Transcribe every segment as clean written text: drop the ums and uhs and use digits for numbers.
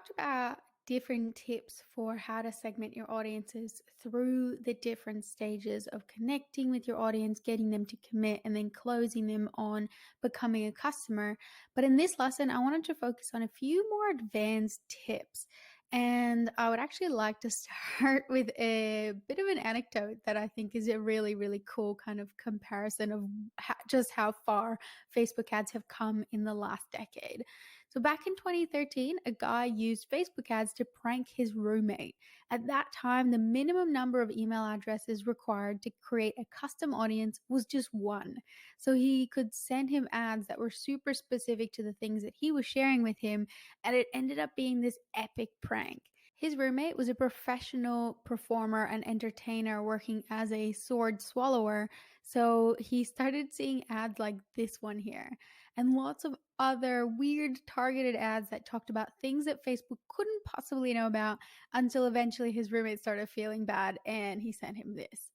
talked about different tips for how to segment your audiences through the different stages of connecting with your audience, getting them to commit, and then closing them on becoming a customer. But in this lesson, I wanted to focus on a few more advanced tips. And I would actually like to start with a bit of an anecdote that I think is a really, really cool kind of comparison of just how far Facebook ads have come in the last decade. So back in 2013, a guy used Facebook ads to prank his roommate. At that time, the minimum number of email addresses required to create a custom audience was just one. So he could send him ads that were super specific to the things that he was sharing with him, and it ended up being this epic prank. His roommate was a professional performer and entertainer working as a sword swallower, so he started seeing ads like this one here and lots of other weird targeted ads that talked about things that Facebook couldn't possibly know about until eventually his roommate started feeling bad and he sent him this.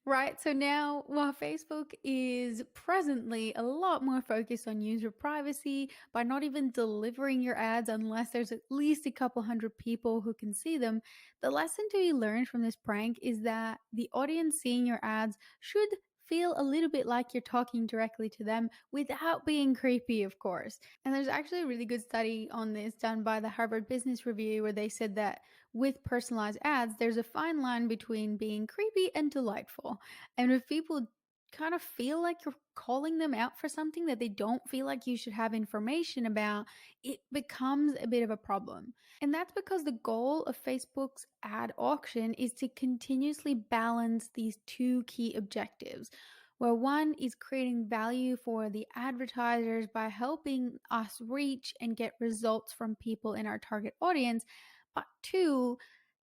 Right. So now, while Facebook is presently a lot more focused on user privacy by not even delivering your ads unless there's at least a couple hundred people who can see them, the lesson to be learned from this prank is that the audience seeing your ads should feel a little bit like you're talking directly to them without being creepy, of course. And there's actually a really good study on this done by the Harvard Business Review where they said that with personalized ads, there's a fine line between being creepy and delightful. And if people kind of feel like you're calling them out for something that they don't feel like you should have information about, it becomes a bit of a problem. And that's because the goal of Facebook's ad auction is to continuously balance these two key objectives. Where one is creating value for the advertisers by helping us reach and get results from people in our target audience. But two,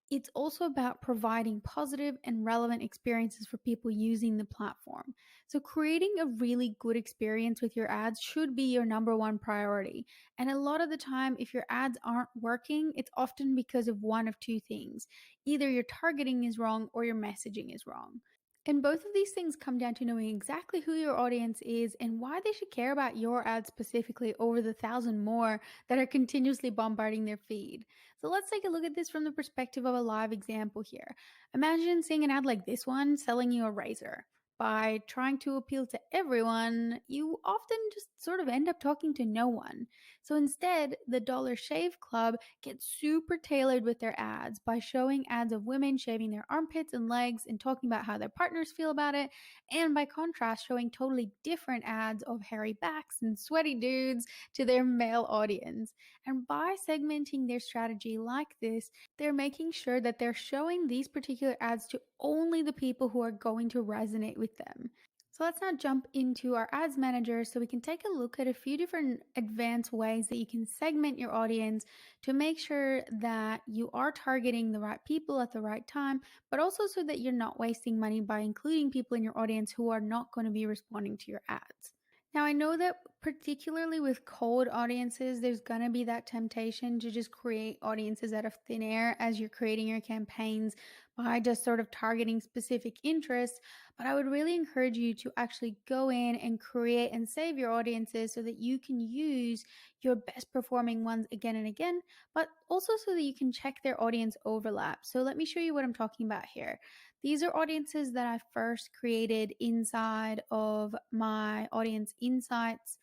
it's also about providing positive and relevant experiences for people using the platform. So, creating a really good experience with your ads should be your number one priority. And a lot of the time, if your ads aren't working, it's often because of one of two things: either your targeting is wrong or your messaging is wrong. And both of these things come down to knowing exactly who your audience is and why they should care about your ad specifically over the thousand more that are continuously bombarding their feed. So let's take a look at this from the perspective of a live example here. Imagine seeing an ad like this one selling you a razor. By trying to appeal to everyone, you often just sort of end up talking to no one. So instead, the Dollar Shave Club gets super tailored with their ads by showing ads of women shaving their armpits and legs and talking about how their partners feel about it, and by contrast, showing totally different ads of hairy backs and sweaty dudes to their male audience. And by segmenting their strategy like this, they're making sure that they're showing these particular ads to only the people who are going to resonate with them. So let's now jump into our ads manager so we can take a look at a few different advanced ways that you can segment your audience to make sure that you are targeting the right people at the right time, but also so that you're not wasting money by including people in your audience who are not going to be responding to your ads. Now, I know that particularly with cold audiences, there's going to be that temptation to just create audiences out of thin air as you're creating your campaigns by just sort of targeting specific interests. But I would really encourage you to actually go in and create and save your audiences so that you can use your best performing ones again and again, but also so that you can check their audience overlap. So let me show you what I'm talking about here. These are audiences that I first created inside of my audience insights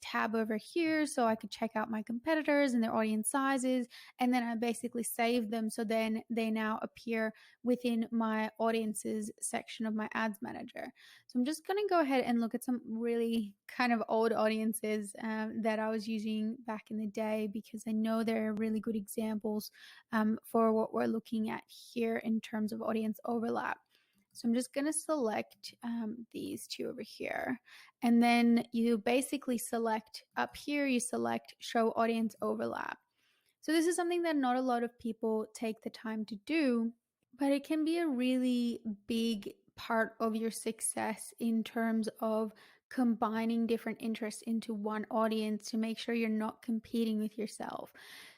tab over here so I could check out my competitors and their audience sizes. And then I basically saved them so then they now appear within my audiences section of my ads manager. So I'm just going to go ahead and look at some really kind of old audiences that I was using back in the day because I know they're really good examples for what we're looking at here in terms of audience overlap. So I'm just going to select these two over here. And then you basically select up here, you select show audience overlap. So this is something that not a lot of people take the time to do, but it can be a really big part of your success in terms of combining different interests into one audience to make sure you're not competing with yourself.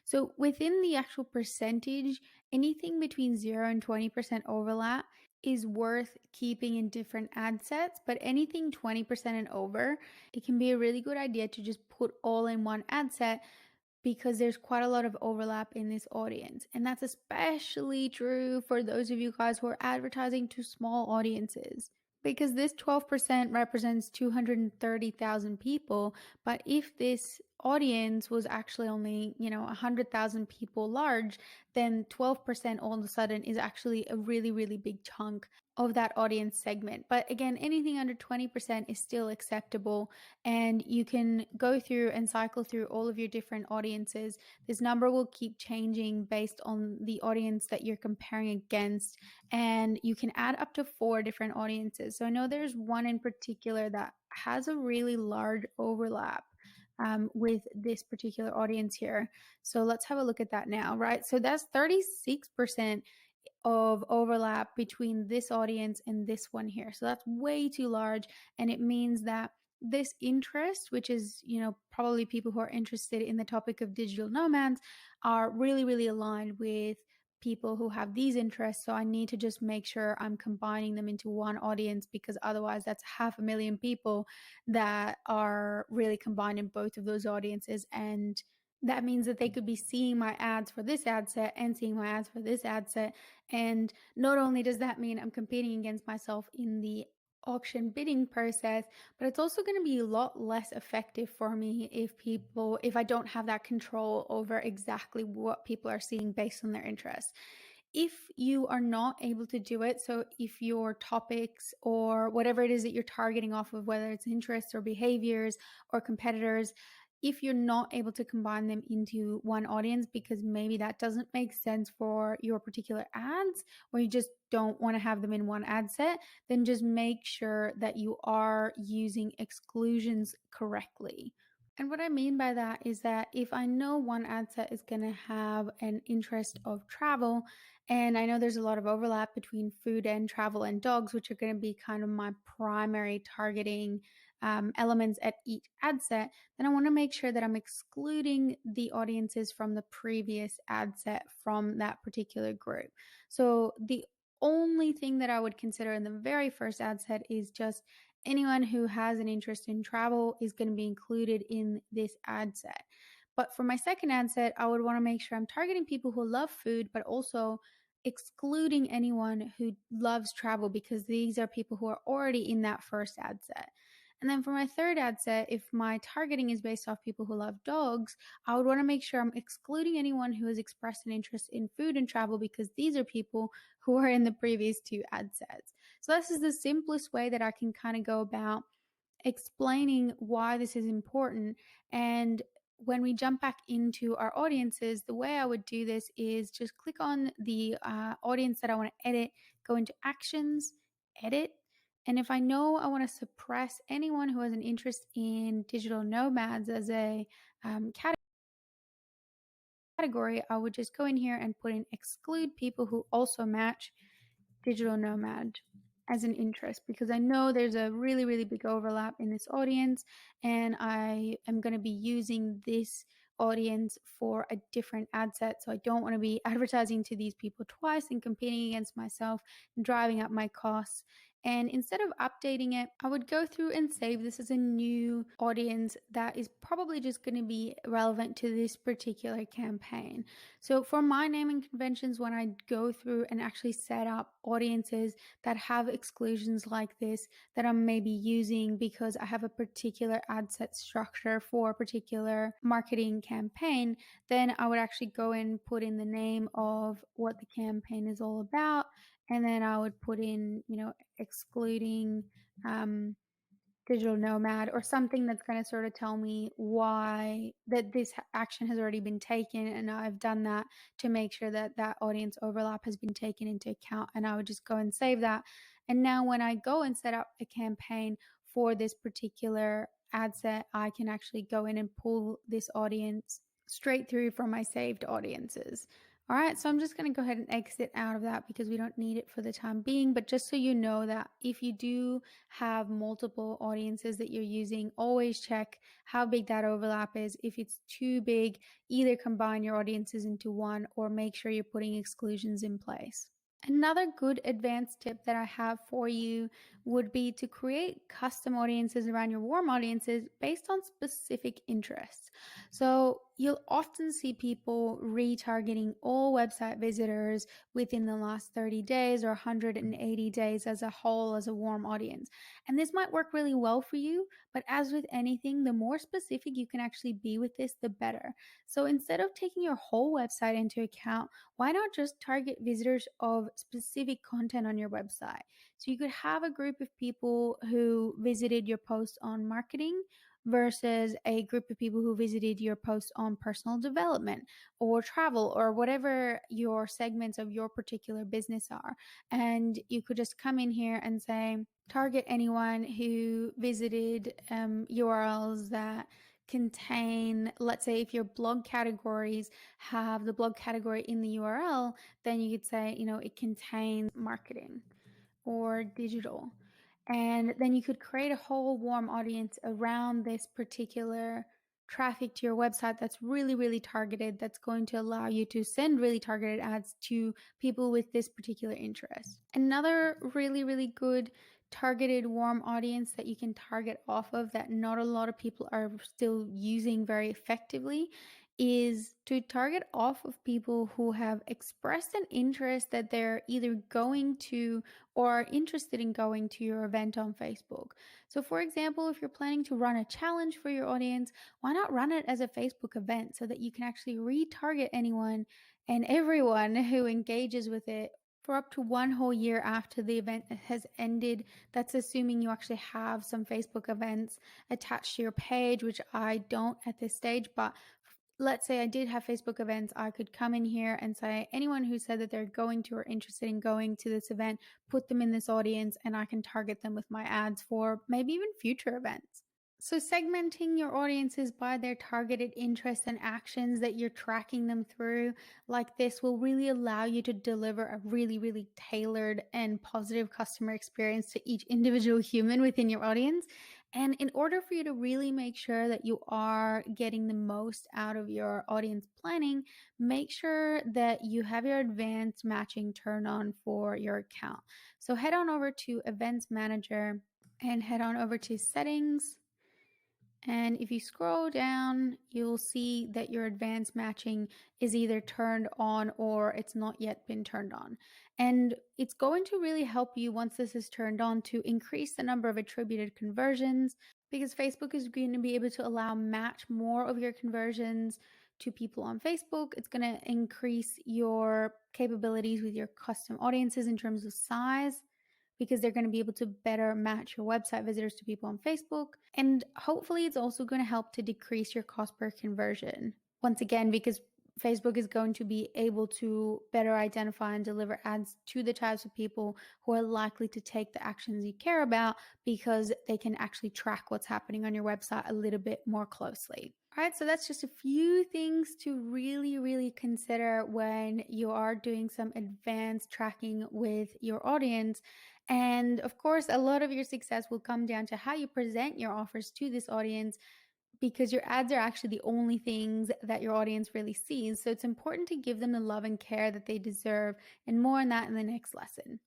So within the actual percentage, anything between 0 and 20% overlap is worth keeping in different ad sets, but anything 20% and over, it can be a really good idea to just put all in one ad set because there's quite a lot of overlap in this audience. And that's especially true for those of you guys who are advertising to small audiences. Because this 12% represents 230,000 people. But if this audience was actually only, 100,000 people large, then 12% all of a sudden is actually a really, really big chunk of that audience segment. But again, anything under 20% is still acceptable, and you can go through and cycle through all of your different audiences. This number will keep changing based on the audience that you're comparing against, and you can add up to 4 different audiences. So I know there's one in particular that has a really large overlap with this particular audience here. So let's have a look at that now, right? So that's 36% of overlap between this audience and this one here. So that's way too large. And it means that this interest, which is, probably people who are interested in the topic of digital nomads, are really, really aligned with people who have these interests. So I need to just make sure I'm combining them into one audience, because otherwise that's 500,000 people that are really combined in both of those audiences. And that means that they could be seeing my ads for this ad set and seeing my ads for this ad set. And not only does that mean I'm competing against myself in the auction bidding process, but it's also going to be a lot less effective for me if I don't have that control over exactly what people are seeing based on their interests. If you are not able to do it, so if your topics or whatever it is that you're targeting off of, whether it's interests or behaviors or competitors, if you're not able to combine them into one audience because maybe that doesn't make sense for your particular ads, or you just don't want to have them in one ad set, then just make sure that you are using exclusions correctly. And what I mean by that is that if I know one ad set is going to have an interest of travel, and I know there's a lot of overlap between food and travel and dogs, which are going to be kind of my primary targeting elements at each ad set, then I want to make sure that I'm excluding the audiences from the previous ad set from that particular group. So the only thing that I would consider in the very first ad set is just anyone who has an interest in travel is going to be included in this ad set. But for my second ad set, I would want to make sure I'm targeting people who love food, but also excluding anyone who loves travel, because these are people who are already in that first ad set. And then for my third ad set, if my targeting is based off people who love dogs, I would want to make sure I'm excluding anyone who has expressed an interest in food and travel, because these are people who are in the previous 2 ad sets. So this is the simplest way that I can kind of go about explaining why this is important. And when we jump back into our audiences, the way I would do this is just click on the audience that I want to edit, go into actions, edit. And if I know I want to suppress anyone who has an interest in digital nomads as a category, I would just go in here and put in exclude people who also match digital nomad as an interest, because I know there's a really, really big overlap in this audience, and I am going to be using this audience for a different ad set. So I don't want to be advertising to these people twice and competing against myself and driving up my costs. And instead of updating it, I would go through and save this as a new audience that is probably just going to be relevant to this particular campaign. So for my naming conventions, when I go through and actually set up audiences that have exclusions like this that I'm maybe using because I have a particular ad set structure for a particular marketing campaign, then I would actually go and put in the name of what the campaign is all about. And then I would put in, excluding digital nomad, or something that's going to sort of tell me why that this action has already been taken, and I've done that to make sure that that audience overlap has been taken into account. And I would just go and save that. And now when I go and set up a campaign for this particular ad set, I can actually go in and pull this audience straight through from my saved audiences. All right, so I'm just going to go ahead and exit out of that because we don't need it for the time being. But just so you know that if you do have multiple audiences that you're using, always check how big that overlap is. If it's too big, either combine your audiences into one or make sure you're putting exclusions in place. Another good advanced tip that I have for you would be to create custom audiences around your warm audiences based on specific interests. So you'll often see people retargeting all website visitors within the last 30 days or 180 days as a whole as a warm audience. And this might work really well for you, but as with anything, the more specific you can actually be with this, the better. So instead of taking your whole website into account, why not just target visitors of specific content on your website? So you could have a group of people who visited your post on marketing versus a group of people who visited your post on personal development or travel or whatever your segments of your particular business are. And you could just come in here and say, target anyone who visited URLs that contain, let's say, if your blog categories have the blog category in the URL, then you could say, it contains marketing or digital. And then you could create a whole warm audience around this particular traffic to your website that's really, really targeted, that's going to allow you to send really targeted ads to people with this particular interest. Another really, really good targeted warm audience that you can target off of that not a lot of people are still using very effectively is to target off of people who have expressed an interest that they're either going to or are interested in going to your event on Facebook. So, for example, if you're planning to run a challenge for your audience, why not run it as a Facebook event so that you can actually retarget anyone and everyone who engages with it for up to one whole year after the event has ended? That's assuming you actually have some Facebook events attached to your page, which I don't at this stage, but let's say I did have Facebook events, I could come in here and say anyone who said that they're going to or interested in going to this event, put them in this audience, and I can target them with my ads for maybe even future events. So, segmenting your audiences by their targeted interests and actions that you're tracking them through, like this, will really allow you to deliver a really, really tailored and positive customer experience to each individual human within your audience. And in order for you to really make sure that you are getting the most out of your audience planning, make sure that you have your advanced matching turned on for your account. So, head on over to Events Manager and head on over to Settings. And if you scroll down, you'll see that your advanced matching is either turned on or it's not yet been turned on. And it's going to really help you once this is turned on to increase the number of attributed conversions because Facebook is going to be able to match more of your conversions to people on Facebook. It's going to increase your capabilities with your custom audiences in terms of size, because they're going to be able to better match your website visitors to people on Facebook. And hopefully, it's also going to help to decrease your cost per conversion. Once again, because Facebook is going to be able to better identify and deliver ads to the types of people who are likely to take the actions you care about because they can actually track what's happening on your website a little bit more closely. All right, so that's just a few things to really, really consider when you are doing some advanced tracking with your audience. And of course, a lot of your success will come down to how you present your offers to this audience because your ads are actually the only things that your audience really sees. So it's important to give them the love and care that they deserve, and more on that in the next lesson.